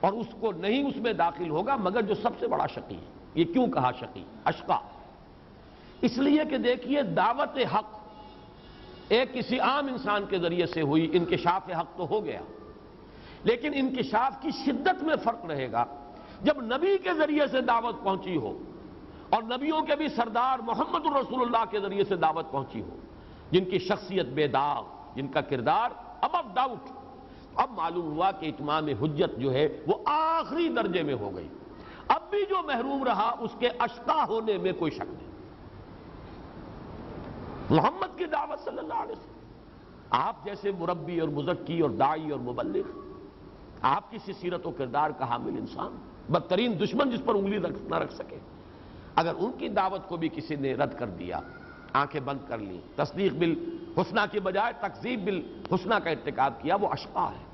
اور اس کو نہیں اس میں داخل ہوگا مگر جو سب سے بڑا شقی ہے۔ یہ کیوں کہا شقی، اشقا؟ اس لیے کہ دیکھیے دعوت حق ایک کسی عام انسان کے ذریعے سے ہوئی، انکشاف حق تو ہو گیا، لیکن انکشاف کی شدت میں فرق رہے گا جب نبی کے ذریعے سے دعوت پہنچی ہو، اور نبیوں کے بھی سردار محمد الرسول اللہ کے ذریعے سے دعوت پہنچی ہو، جن کی شخصیت بے داغ، جن کا کردار ابو ڈاؤٹ۔ اب معلوم ہوا کہ اتمام حجت جو ہے وہ آخری درجے میں ہو گئی، اب بھی جو محروم رہا اس کے اشقا ہونے میں کوئی شک نہیں۔ محمد کی دعوت صلی اللہ علیہ وسلم، آپ جیسے مربی اور مزکی اور داعی اور مبلغ، آپ کی سیرت و کردار کا حامل انسان، بدترین دشمن جس پر انگلی نہ رکھ سکے، اگر ان کی دعوت کو بھی کسی نے رد کر دیا، آنکھیں بند کر لی، تصدیق بالحسنہ کی بجائے تکذیب بالحسنہ کا ارتکاب کیا، وہ اشقا ہے،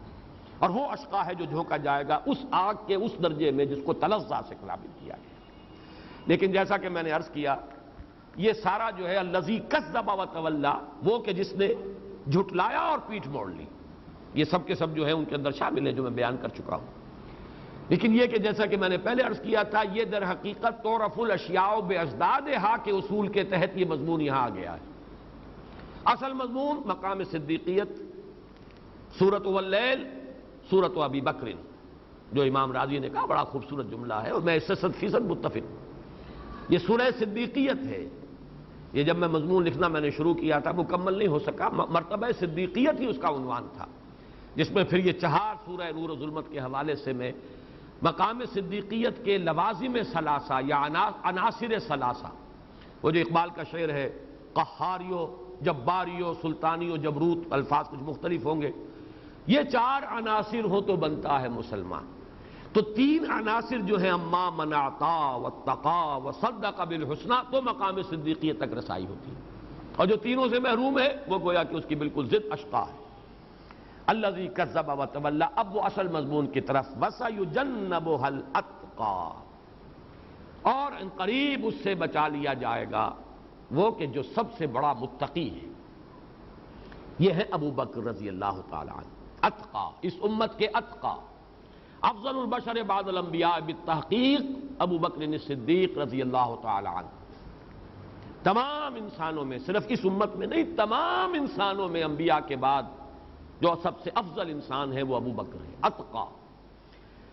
اور وہ اشقا ہے جو جھونکا جائے گا اس آگ کے اس درجے میں جس کو تلظہ سے قابل کیا گیا۔ لیکن جیسا کہ میں نے عرض کیا، یہ سارا جو ہے الذی کذب وتولی، وہ کہ جس نے جھٹلایا اور پیٹھ موڑ لی، یہ سب کے سب جو ہے ان کے اندر شامل ہے جو میں بیان کر چکا ہوں۔ لیکن یہ کہ جیسا کہ میں نے پہلے عرض کیا تھا، یہ در حقیقت تعرف الاشیاء باجدادھا کے اصول کے تحت یہ مضمون یہاں آ گیا ہے۔ اصل مضمون مقام صدیقیت، سورۃ واللیل، سورۃ ابی بکر، جو امام راضی نے کہا بڑا خوبصورت جملہ ہے اور میں اس سے 100% متفق ہوں۔ یہ سورہ صدیقیت ہے۔ یہ جب میں مضمون لکھنا میں نے شروع کیا تھا، مکمل نہیں ہو سکا، مرتبہ صدیقیت ہی اس کا عنوان تھا، جس میں پھر یہ 4 سورہ نور و ظلمت کے حوالے سے میں مقام صدیقیت کے لوازم ثلاثہ یا عناصر ثلاثہ، وہ جو اقبال کا شعر ہے، قہاریو جباریو سلطانیو جبروت، الفاظ کچھ مختلف ہوں گے، یہ 4 عناصر ہو تو بنتا ہے مسلمان۔ تو 3 عناصر جو ہیں، اما من اعطا واتقا وصدق بالحسنی، تو مقام صدیقیت تک رسائی ہوتی ہے، اور جو تینوں سے محروم ہے وہ گویا کہ اس کی بالکل ضد اشقا ہے۔ الذی کذب وتولی، اب وہ اصل مضمون کی طرف، وسیجنبھا الاتقی، اور ان قریب اس سے بچا لیا جائے گا وہ کہ جو سب سے بڑا متقی ہے، یہ ہے ابو بکر رضی اللہ تعالی عنہ۔ اتقا، اس امت کے اتقا، افضل البشر بعد الانبیاء بالتحقیق ابو بکر الصدیق رضی اللہ تعالی عنہ۔ تمام انسانوں میں، صرف اس امت میں نہیں، تمام انسانوں میں انبیاء کے بعد جو سب سے افضل انسان ہے وہ ابو بکر ہے، اتقا۔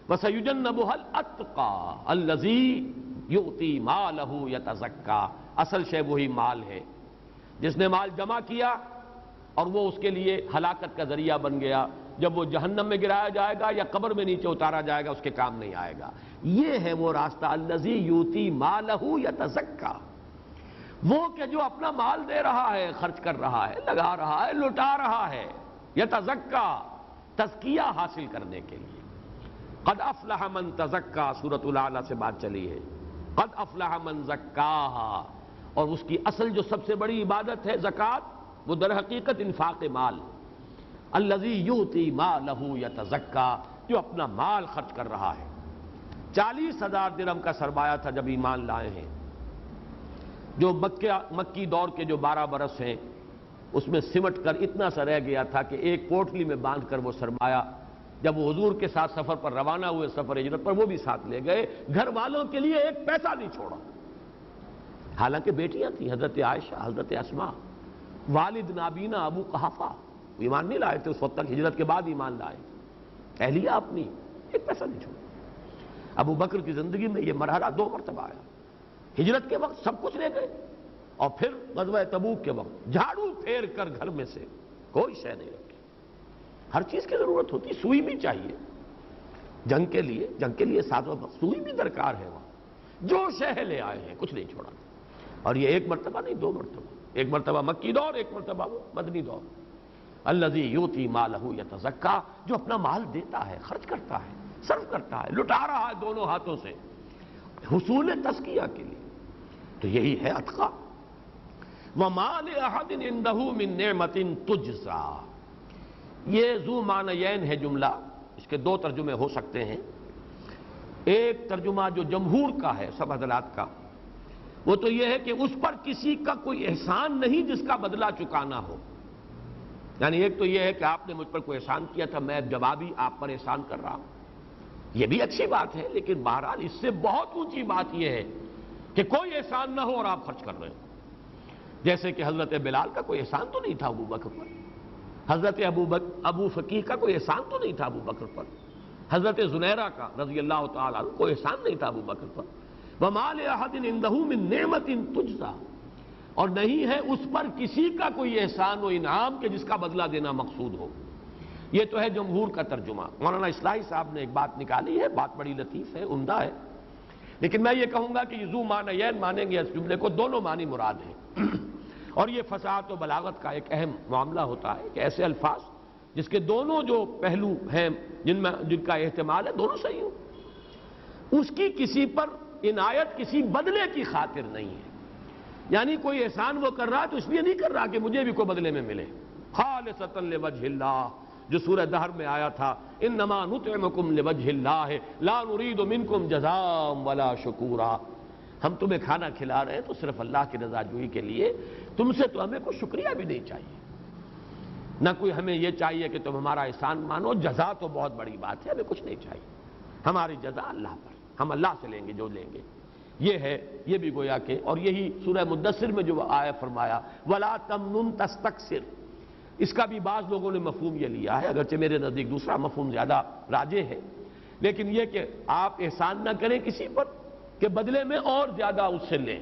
وَسَيُجَنَّبُهَا الْأَتْقَى الَّذِي يُؤْتِي مَالَهُ يَتَزَكَّى، اصل شے وہی مال ہے جس نے مال جمع کیا اور وہ اس کے لیے ہلاکت کا ذریعہ بن گیا، جب وہ جہنم میں گرایا جائے گا یا قبر میں نیچے اتارا جائے گا اس کے کام نہیں آئے گا۔ یہ ہے وہ راستہ، الَّذِي يُؤْتِي مَالَهُ يَتَزَكَّى، وہ کہ جو اپنا مال دے رہا ہے، خرچ کر رہا ہے، لگا رہا ہے، لٹا رہا ہے، یتزکا، تزکیہ حاصل کرنے کے لیے۔ قد افلح من تزکا، سورۃ الاعلیٰ سے بات چلی ہے، قد افلح من زکاہا، اور اس کی اصل جو سب سے بڑی عبادت ہے زکوٰۃ، وہ در حقیقت انفاق مال، الذی یؤتی مالہ یتزکا، جو اپنا مال خرچ کر رہا ہے۔ 40,000 درہم کا سرمایہ تھا جب ایمان لائے ہیں، جو مکی دور کے جو 12 برس ہیں اس میں سمٹ کر اتنا سا رہ گیا تھا کہ ایک پوٹلی میں باندھ کر وہ سرمایہ جب وہ حضور کے ساتھ سفر پر روانہ ہوئے، سفر ہجرت پر، وہ بھی ساتھ لے گئے، گھر والوں کے لیے ایک پیسہ نہیں چھوڑا۔ حالانکہ بیٹیاں تھیں، حضرت عائشہ، حضرت اسماء، والد نابینا ابو قحافہ، ایمان نہیں لائے تھے اس وقت تک، ہجرت کے بعد ایمان لائے، اہلیہ اپنی، ایک پیسہ نہیں چھوڑا۔ ابو بکر کی زندگی میں یہ مرحلہ 2 مرتبہ آیا، ہجرت کے وقت سب کچھ لے گئے، اور پھر غزوہ تبوک کے وقت جھاڑو پھیر کر گھر میں سے کوئی شے نہیں رکھی۔ ہر چیز کی ضرورت ہوتی، سوئی بھی چاہیے جنگ کے لیے ساتھ وقت سوئی بھی درکار ہے، وہاں جو شے لے آئے ہیں کچھ نہیں چھوڑا۔ اور یہ 1 مرتبہ نہیں، 2 مرتبہ، 1 مرتبہ مکی دور، 1 مرتبہ وہ مدنی دور۔ الذی یؤتی مالہ یتزکا، جو اپنا مال دیتا ہے، خرچ کرتا ہے، صرف کرتا ہے، لٹا رہا ہے دونوں ہاتھوں سے حصول تزکیہ کے لیے، تو یہی ہے اتقا۔ وَمَا لِأَحَدٍ عِندَهُ مِن نِعْمَةٍ تُجْزَى، یہ ذو معنیین ہے جملہ، اس کے 2 ترجمے ہو سکتے ہیں۔ ایک ترجمہ جو جمہور کا ہے سب حضرات کا، وہ تو یہ ہے کہ اس پر کسی کا کوئی احسان نہیں جس کا بدلہ چکانا ہو۔ یعنی ایک تو یہ ہے کہ آپ نے مجھ پر کوئی احسان کیا تھا، میں جوابی آپ پر احسان کر رہا ہوں، یہ بھی اچھی بات ہے، لیکن بہرحال اس سے بہت اونچی بات یہ ہے کہ کوئی احسان نہ ہو اور آپ خرچ کر رہے ہو. جیسے کہ حضرت بلال کا کوئی احسان تو نہیں تھا ابو بکر پر، حضرت ابو فقیہ کا کوئی احسان تو نہیں تھا ابو بکر پر، حضرت زنیرہ کا رضی اللہ تعالیٰ عنہ کوئی احسان نہیں تھا ابو بکر پر. وَمَا لِأَحَدٍ عِندَهُ مِن نِعْمَةٍ تُجْزَىٰ، اور نہیں ہے اس پر کسی کا کوئی احسان و انعام کہ جس کا بدلہ دینا مقصود ہو. یہ تو ہے جمہور کا ترجمہ. مولانا اصلاحی صاحب نے ایک بات نکالی ہے، بات بڑی لطیف ہے، عمدہ ہے، لیکن میں یہ کہوں گا کہ یہ ذو معنیین مانیں گے اس جملے کو، دونوں معنی مراد ہیں. اور یہ فصاحت و بلاغت کا ایک اہم معاملہ ہوتا ہے کہ ایسے الفاظ جس کے دونوں جو پہلو ہیں جن کا احتمال ہے دونوں صحیح ہوں. اس کی کسی پر عنایت کسی بدلے کی خاطر نہیں ہے، یعنی کوئی احسان وہ کر رہا ہے تو اس لیے نہیں کر رہا کہ مجھے بھی کوئی بدلے میں ملے. خالصۃ لوجہ اللہ، جو سورہ دہر میں آیا تھا، انما نطعمکم لوجہ اللہ لا نرید منکم جزاء ولا شکورا. ہم تمہیں کھانا کھلا رہے ہیں تو صرف اللہ کی رضا جوئی کے لیے، تم سے تو ہمیں کوئی شکریہ بھی نہیں چاہیے، نہ کوئی ہمیں یہ چاہیے کہ تم ہمارا احسان مانو. جزا تو بہت بڑی بات ہے، ہمیں کچھ نہیں چاہیے، ہماری جزا اللہ پر، ہم اللہ سے لیں گے جو لیں گے. یہ ہے، یہ بھی گویا کہ، اور یہی سورہ مدثر میں جو آیا فرمایا وَلَا تَمْنُن تَسْتَكْثِرْ، اس کا بھی بعض لوگوں نے مفہوم یہ لیا ہے، اگرچہ میرے نزدیک دوسرا مفہوم زیادہ راجح ہے، لیکن یہ کہ آپ احسان نہ کریں کسی پر کہ بدلے میں اور زیادہ اس سے لیں.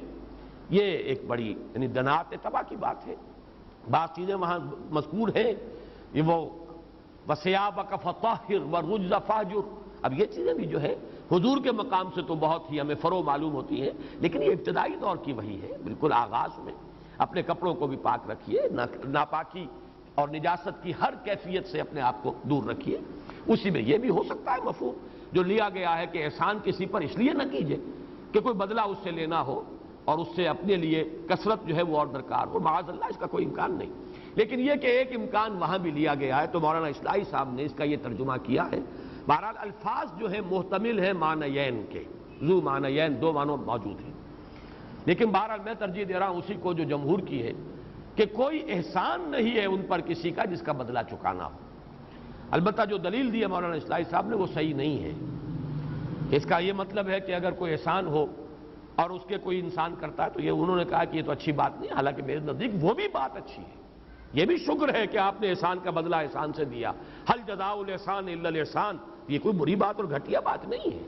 یہ ایک بڑی یعنی دنات تباہ کی بات ہے. بعض چیزیں وہاں مذکور ہیں، یہ وہ وَثِيَابَكَ فَطَهِّرْ وَالرُّجْزَ فَاهْجُرْ. اب یہ چیزیں بھی جو ہے حضور کے مقام سے تو بہت ہی ہمیں فرو معلوم ہوتی ہیں، لیکن یہ ابتدائی دور کی وحی ہے. بالکل آغاز میں اپنے کپڑوں کو بھی پاک رکھیے، ناپاکی اور نجاست کی ہر کیفیت سے اپنے آپ کو دور رکھیے. اسی میں یہ بھی ہو سکتا ہے مفہوم جو لیا گیا ہے کہ احسان کسی پر اس لیے نہ کیجیے کہ کوئی بدلہ اس سے لینا ہو اور اس سے اپنے لیے کثرت جو ہے وہ اور درکار ہو. معاذ اللہ اس کا کوئی امکان نہیں، لیکن یہ کہ ایک امکان وہاں بھی لیا گیا ہے تو مولانا اصلاحی صاحب نے اس کا یہ ترجمہ کیا ہے. بہرحال الفاظ جو ہے محتمل ہے معنیین کے، ذو معنیین دو معنوں موجود ہیں، لیکن بہرحال میں ترجیح دے رہا ہوں اسی کو جو جمہور کی ہے کہ کوئی احسان نہیں ہے ان پر کسی کا جس کا بدلہ چکانا ہو. البتہ جو دلیل دی ہے مولانا اصلاحی صاحب نے وہ صحیح نہیں ہے. اس کا یہ مطلب ہے کہ اگر کوئی احسان ہو اور اس کے کوئی انسان کرتا ہے تو یہ انہوں نے کہا کہ یہ تو اچھی بات نہیں، حالانکہ میرے نزدیک وہ بھی بات اچھی ہے. یہ بھی شکر ہے کہ آپ نے احسان کا بدلہ احسان سے دیا. حل جزاء الاحسان الا الاحسان، یہ کوئی بری بات اور گھٹیا بات نہیں ہے،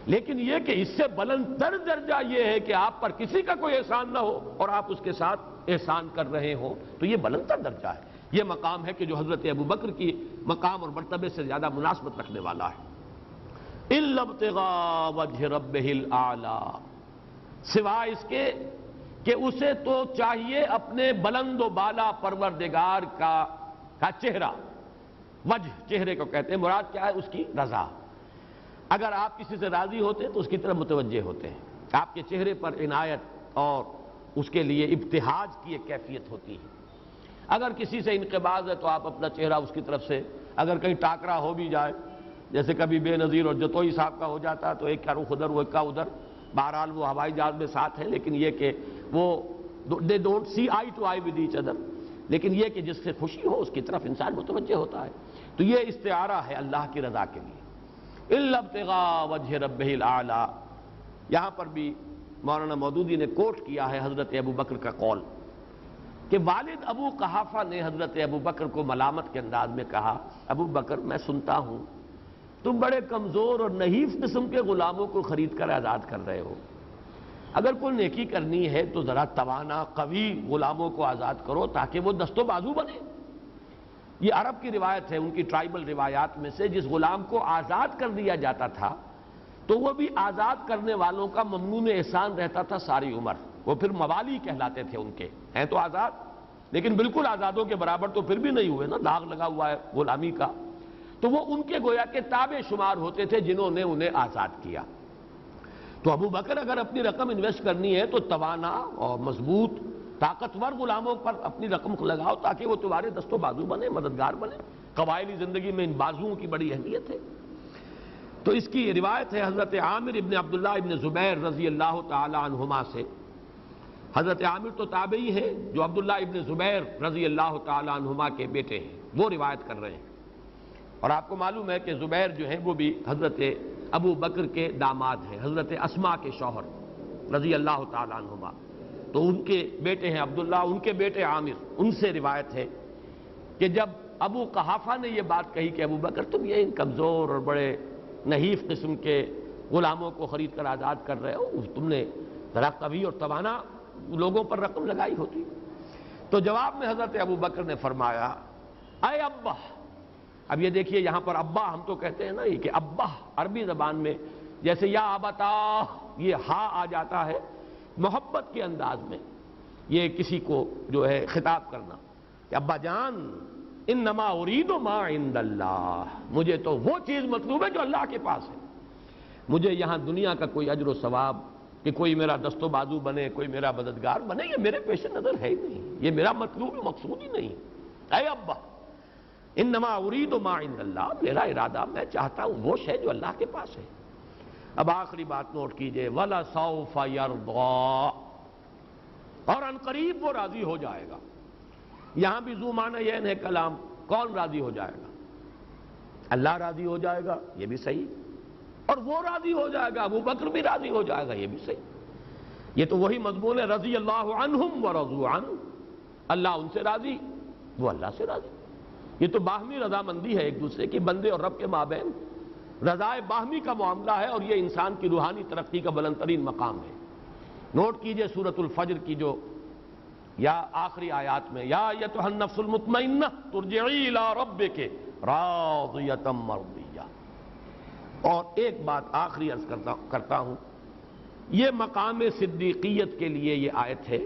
لیکن یہ کہ اس سے بلند تر درجہ یہ ہے کہ آپ پر کسی کا کوئی احسان نہ ہو اور آپ اس کے ساتھ احسان کر رہے ہو، تو یہ بلند تر درجہ ہے. یہ مقام ہے کہ جو حضرت ابو بکر کی مقام اور مرتبے سے زیادہ مناسبت رکھنے والا ہے. الا ابتغاء وجہ ربہ الاعلی، سوائے اس کے کہ اسے تو چاہیے اپنے بلند و بالا پروردگار کا چہرہ. وجہ چہرے کو کہتے ہیں، مراد کیا ہے؟ اس کی رضا. اگر آپ کسی سے راضی ہوتے ہیں تو اس کی طرف متوجہ ہوتے ہیں، آپ کے چہرے پر عنایت اور اس کے لیے ابتہاج کی ایک کیفیت ہوتی ہے. اگر کسی سے انقباض ہے تو آپ اپنا چہرہ اس کی طرف سے، اگر کہیں ٹاکرا ہو بھی جائے، جیسے کبھی بے نظیر اور جتوئی صاحب کا ہو جاتا ہے تو ایک کا رخ ادھر وہ ایک کا ادھر، بہرحال وہ ہوائی جہاز میں ساتھ ہیں، لیکن یہ کہ وہ they don't see eye to eye with each other، لیکن یہ کہ جس سے خوشی ہو اس کی طرف انسان متوجہ ہوتا ہے. تو یہ استعارہ ہے اللہ کی رضا کے لیے. الا ابتغاء وجہ ربہ الاعلی. یہاں پر بھی مولانا مودودی نے کوٹ کیا ہے حضرت ابو بکر کا قول کہ والد ابو قحافہ نے حضرت ابو بکر کو ملامت کے انداز میں کہا، ابو بکر میں سنتا ہوں تم بڑے کمزور اور نحیف قسم کے غلاموں کو خرید کر آزاد کر رہے ہو، اگر کوئی نیکی کرنی ہے تو ذرا توانا قوی غلاموں کو آزاد کرو تاکہ وہ دست و بازو بنے. یہ عرب کی روایت ہے، ان کی ٹرائبل روایات میں سے، جس غلام کو آزاد کر دیا جاتا تھا تو وہ بھی آزاد کرنے والوں کا ممنون احسان رہتا تھا ساری عمر. وہ پھر موالی کہلاتے تھے ان کے، ہیں تو آزاد لیکن بالکل آزادوں کے برابر تو پھر بھی نہیں ہوئے نا، داغ لگا ہوا ہے غلامی کا. تو وہ ان کے گویا کے تابع شمار ہوتے تھے جنہوں نے انہیں آزاد کیا. تو ابو بکر اگر اپنی رقم انویسٹ کرنی ہے تو توانا اور مضبوط طاقتور غلاموں پر اپنی رقم لگاؤ تاکہ وہ تمہارے دست و بازو بنے، مددگار بنے. قبائلی زندگی میں ان بازوؤں کی بڑی اہمیت ہے. تو اس کی روایت ہے حضرت عامر ابن عبداللہ ابن زبیر رضی اللہ تعالی عنہما سے. حضرت عامر تو تابعی ہے جو عبداللہ ابن زبیر رضی اللہ تعالی عنہما کے بیٹے ہیں، وہ روایت کر رہے ہیں. اور آپ کو معلوم ہے کہ زبیر جو ہیں وہ بھی حضرت ابو بکر کے داماد ہیں، حضرت اسما کے شوہر رضی اللہ تعالیٰ عنہما، تو ان کے بیٹے ہیں عبداللہ، ان کے بیٹے عامر، ان سے روایت ہے کہ جب ابو قحافہ نے یہ بات کہی کہ ابو بکر تم یہ ان کمزور اور بڑے نحیف قسم کے غلاموں کو خرید کر آزاد کر رہے ہو، تم نے ذرا قوی اور توانا لوگوں پر رقم لگائی ہوتی، تو جواب میں حضرت ابو بکر نے فرمایا اے ابا، اب یہ دیکھیے یہاں پر ابا ہم تو کہتے ہیں نا یہ کہ ابا عربی زبان میں جیسے یا ابتا یہ ہا آ جاتا ہے محبت کے انداز میں، یہ کسی کو جو ہے خطاب کرنا کہ ابا جان انما ارید ما عند اللہ، مجھے تو وہ چیز مطلوب ہے جو اللہ کے پاس ہے، مجھے یہاں دنیا کا کوئی اجر و ثواب کہ کوئی میرا دست و بازو بنے، کوئی میرا مددگار بنے، یہ میرے پیش نظر ہے ہی نہیں، یہ میرا مطلوب مقصود ہی نہیں۔ اے ابا انما ارید ما عند اللہ، میرا ارادہ میں چاہتا ہوں وہ شے جو اللہ کے پاس ہے۔ اب آخری بات نوٹ کیجئے وَلَسَوْفَ يَرْضَىٰ، اور ان قریب وہ راضی ہو جائے گا۔ یہاں بھی ذو معنی ہے کلام، کون راضی ہو جائے گا؟ اللہ راضی ہو جائے گا، یہ بھی صحیح، اور وہ راضی ہو جائے گا، ابو بکر بھی راضی ہو جائے گا، یہ بھی صحیح۔ یہ تو وہی مضمون ہے رضی اللہ عنہم ورضوا عنہ، اللہ ان سے راضی، وہ اللہ سے راضی۔ یہ تو باہمی رضامندی ہے ایک دوسرے کی، بندے اور رب کے مابین رضائے باہمی کا معاملہ ہے، اور یہ انسان کی روحانی ترقی کا بلند ترین مقام ہے۔ نوٹ کیجئے سورۃ الفجر کی جو یا آخری آیات میں یا ایتھا النفس المطمئنہ ترجعی الی ربک راضیۃ مرضیہ۔ اور ایک بات آخری عرض کرتا ہوں، یہ مقام صدیقیت کے لیے یہ آیت ہے،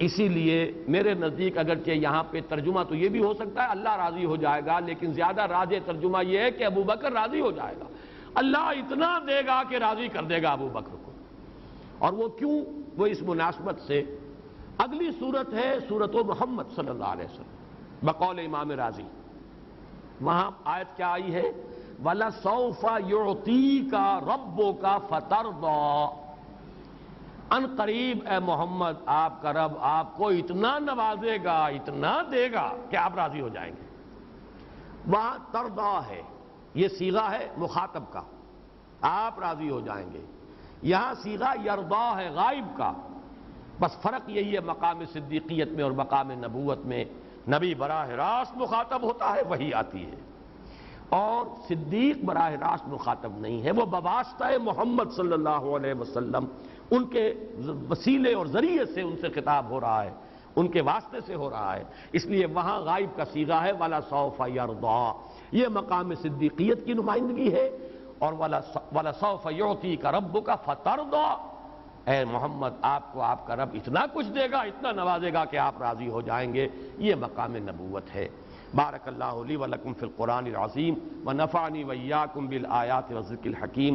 اسی لیے میرے نزدیک اگرچہ یہاں پہ ترجمہ تو یہ بھی ہو سکتا ہے اللہ راضی ہو جائے گا، لیکن زیادہ راجح ترجمہ یہ ہے کہ ابو بکر راضی ہو جائے گا، اللہ اتنا دے گا کہ راضی کر دے گا ابو بکر کو۔ اور وہ کیوں؟ وہ اس مناسبت سے اگلی صورت ہے سورۃ محمد صلی اللہ علیہ وسلم بقول امام راضی، وہاں آیت کیا آئی ہے وَلَسَوْفَ يُعْطِيكَ رَبُّكَ فَتَرْضَىٰ، ان قریب اے محمد آپ کا رب آپ کو اتنا نوازے گا، اتنا دے گا کہ آپ راضی ہو جائیں گے۔ وہاں ترضا ہے، یہ صیغہ ہے مخاطب کا، آپ راضی ہو جائیں گے، یہاں صیغہ یرضا ہے غائب کا، بس فرق یہی ہے مقام صدیقیت میں اور مقام نبوت میں نبی براہ راست مخاطب ہوتا ہے، وہی آتی ہے، اور صدیق براہ راست مخاطب نہیں ہے، وہ بواسطہ محمد صلی اللہ علیہ وسلم ان کے وسیلے اور ذریعے سے ان سے خطاب ہو رہا ہے، ان کے واسطے سے ہو رہا ہے، اس لیے وہاں غائب کا صیغہ ہے وَلَسَوْفَ يَرْضَىٰ، یہ مقام صدیقیت کی نمائندگی ہے، اور وَلَسَوْفَ يُعْطِيكَ رَبُّكَ فَتَرْضَىٰ، اے محمد آپ کو آپ کا رب اتنا کچھ دے گا، اتنا نوازے گا کہ آپ راضی ہو جائیں گے، یہ مقام نبوت ہے۔ بارک اللہ لی ولکم فی القرآن العظیم ونفعنی وإیاکم بالآیات والذکر الحکیم۔